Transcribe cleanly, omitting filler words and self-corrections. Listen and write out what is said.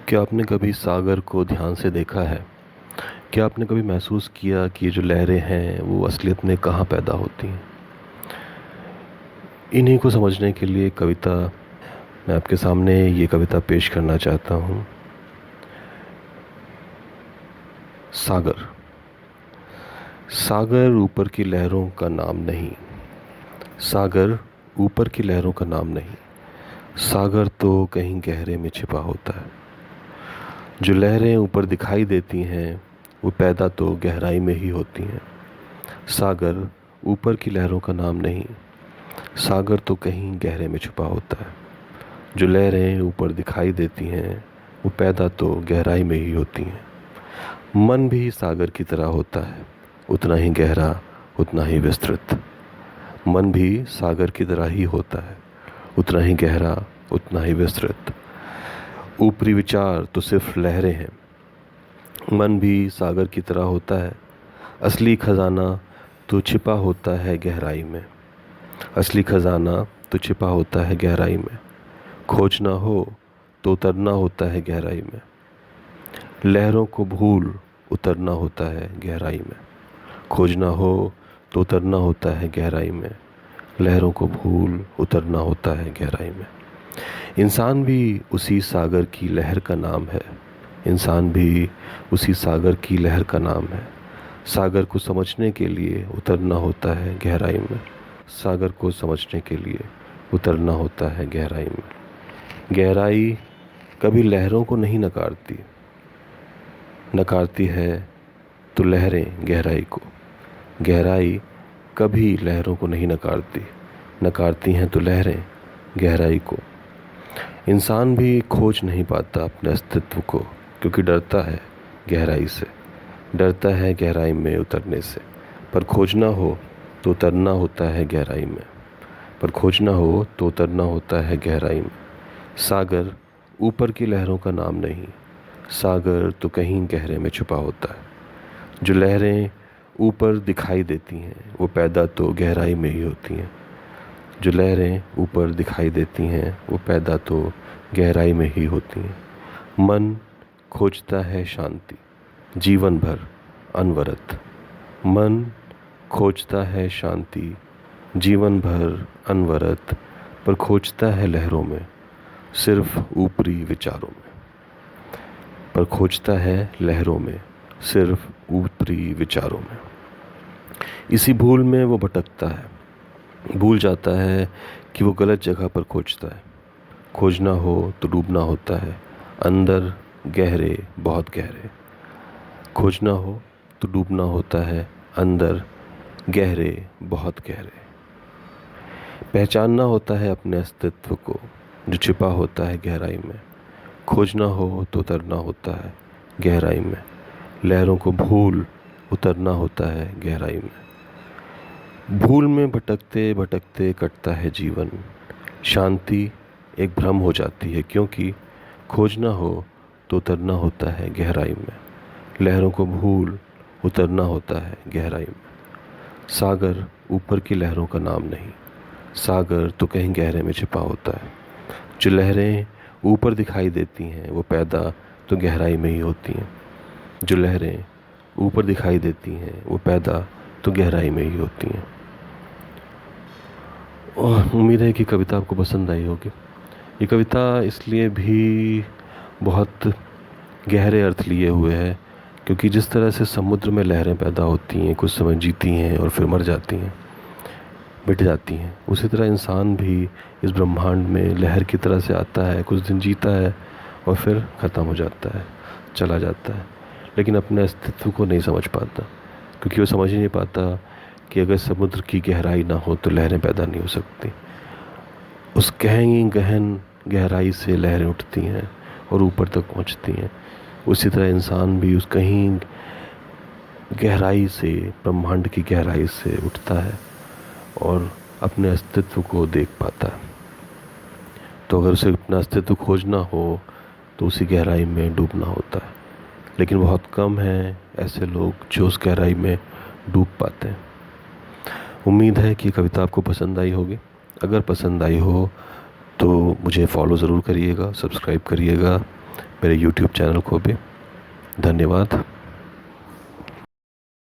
क्या आपने कभी सागर को ध्यान से देखा है? क्या आपने कभी महसूस किया कि ये जो लहरें हैं वो असलियत में कहाँ पैदा होती हैं? इन्हीं को समझने के लिए कविता मैं आपके सामने ये कविता पेश करना चाहता हूँ। सागर। सागर ऊपर की लहरों का नाम नहीं। सागर ऊपर की लहरों का नाम नहीं। सागर तो कहीं गहरे में छिपा होता है। जो लहरें ऊपर दिखाई देती हैं वो पैदा तो गहराई में ही होती हैं। सागर ऊपर की लहरों का नाम नहीं। सागर तो कहीं गहरे में छुपा होता है। जो लहरें ऊपर दिखाई देती हैं वो पैदा तो गहराई में ही होती हैं। मन भी सागर की तरह होता है, उतना ही गहरा, उतना ही विस्तृत। मन भी सागर की तरह ही होता है, उतना ही गहरा, उतना ही विस्तृत। ऊपरी विचार तो सिर्फ लहरें हैं। मन भी सागर की तरह होता है, असली खजाना तो छिपा होता है गहराई में। असली खजाना तो छिपा होता है गहराई में। खोजना हो तो उतरना होता है गहराई में। लहरों को भूल उतरना होता है गहराई में। खोजना हो तो उतरना होता है गहराई में। लहरों को भूल उतरना होता है गहराई में। इंसान भी उसी सागर की लहर का नाम है। इंसान भी उसी सागर की लहर का नाम है। सागर को समझने के लिए उतरना होता है गहराई में। सागर को समझने के लिए उतरना होता है गहराई में। गहराई कभी लहरों को नहीं नकारती। नकारती है तो लहरें गहराई को। गहराई कभी लहरों को नहीं नकारती। नकारती हैं तो लहरें गहराई को। इंसान भी खोज नहीं पाता अपने अस्तित्व को, क्योंकि डरता है गहराई से। डरता है गहराई में उतरने से। पर खोजना हो तो उतरना होता है गहराई में। पर खोजना हो तो उतरना होता है गहराई में। सागर ऊपर की लहरों का नाम नहीं। सागर तो कहीं गहरे में छुपा होता है। जो लहरें ऊपर दिखाई देती हैं वो पैदा तो गहराई में ही होती हैं। जो लहरें ऊपर दिखाई देती हैं वो पैदा तो गहराई में ही होती हैं। मन खोजता है शांति जीवन भर अनवरत। मन खोजता है शांति जीवन भर अनवरत, पर खोजता है लहरों में, सिर्फ ऊपरी विचारों में। पर खोजता है लहरों में, सिर्फ ऊपरी विचारों में। इसी भूल में वो भटकता है। भूल जाता है कि वो गलत जगह पर खोजता है। खोजना हो तो डूबना होता है अंदर गहरे, बहुत गहरे। खोजना हो तो डूबना होता है अंदर गहरे, बहुत गहरे। पहचानना होता है अपने अस्तित्व को जो छिपा होता है गहराई में। खोजना हो तो उतरना होता है गहराई में। लहरों को भूल उतरना होता है गहराई में। भूल में भटकते भटकते कटता है जीवन। शांति एक भ्रम हो जाती है, क्योंकि खोजना हो तो उतरना होता है गहराई में। लहरों को भूल उतरना होता है गहराई में। सागर ऊपर की लहरों का नाम नहीं। सागर तो कहीं गहरे में छिपा होता है। जो लहरें ऊपर दिखाई देती हैं वो पैदा तो गहराई में ही होती हैं। जो लहरें ऊपर दिखाई देती हैं वो पैदा तो गहराई में ही होती हैं। और उम्मीद है कि कविता आपको पसंद आई होगी। ये कविता इसलिए भी बहुत गहरे अर्थ लिए हुए है क्योंकि जिस तरह से समुद्र में लहरें पैदा होती हैं, कुछ समय जीती हैं और फिर मर जाती हैं, मिट जाती हैं, उसी तरह इंसान भी इस ब्रह्मांड में लहर की तरह से आता है, कुछ दिन जीता है और फिर ख़त्म हो जाता है, चला जाता है। लेकिन अपने अस्तित्व को नहीं समझ पाता, क्योंकि वो समझ ही नहीं पाता कि अगर समुद्र की गहराई ना हो तो लहरें पैदा नहीं हो सकती। उस गहन गहराई से लहरें उठती हैं और ऊपर तक पहुंचती हैं। उसी तरह इंसान भी उस कहीं गहराई से, ब्रह्मांड की गहराई से उठता है और अपने अस्तित्व को देख पाता है। तो अगर उसे अपना अस्तित्व खोजना हो तो उसी गहराई में डूबना होता है। लेकिन बहुत कम हैं ऐसे लोग जो उस गहराई में डूब पाते हैं। उम्मीद है कि कविता आपको पसंद आई होगी। अगर पसंद आई हो तो मुझे फॉलो ज़रूर करिएगा, सब्सक्राइब करिएगा, मेरे YouTube चैनल को भी। धन्यवाद।